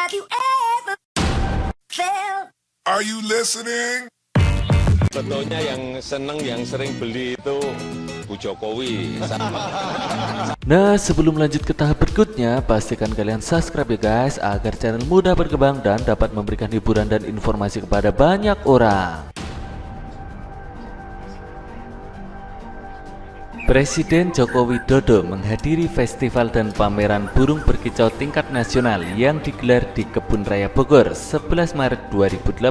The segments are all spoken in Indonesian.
Have you ever felt? Are you listening? Tentunya yang seneng, yang sering beli itu Bu Jokowi. Nah, sebelum lanjut ke tahap berikutnya, pastikan kalian subscribe ya guys, agar channel mudah berkembang dan dapat memberikan hiburan dan informasi kepada banyak orang. Presiden Joko Widodo menghadiri festival dan pameran burung berkicau tingkat nasional yang digelar di Kebun Raya Bogor 11 Maret 2018.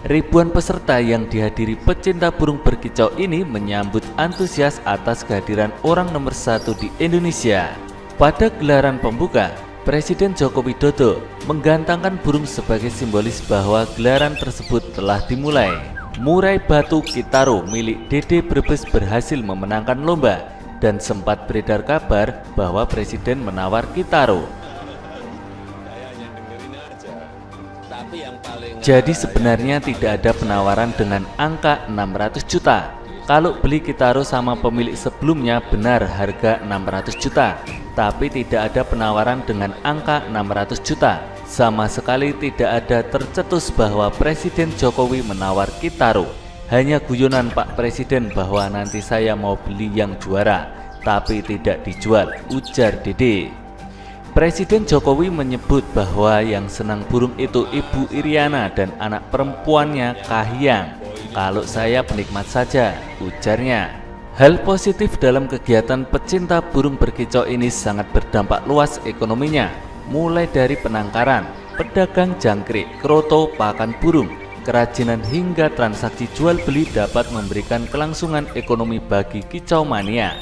Ribuan peserta yang dihadiri pecinta burung berkicau ini menyambut antusias atas kehadiran orang nomor 1 di Indonesia. Pada gelaran pembuka, Presiden Joko Widodo menggantangkan burung sebagai simbolis bahwa gelaran tersebut telah dimulai. Murai batu Kitaro milik Dede Brebes berhasil memenangkan lomba dan sempat beredar kabar bahwa Presiden menawar Kitaro. Jadi sebenarnya tidak ada penawaran dengan angka 600 juta. Kalau beli Kitaro sama pemilik sebelumnya benar harga 600 juta, tapi tidak ada penawaran dengan angka 600 juta. Sama sekali tidak ada tercetus bahwa Presiden Jokowi menawar Kitaro. Hanya guyonan Pak Presiden bahwa nanti saya mau beli yang juara, tapi tidak dijual, ujar Dede. Presiden Jokowi menyebut bahwa yang senang burung itu Ibu Iriana dan anak perempuannya Kahiyang. Kalau saya penikmat saja, ujarnya. Hal positif dalam kegiatan pecinta burung berkicau ini sangat berdampak luas ekonominya, mulai dari penangkaran, pedagang jangkrik, kroto, pakan burung, kerajinan hingga transaksi jual beli dapat memberikan kelangsungan ekonomi bagi kicau mania.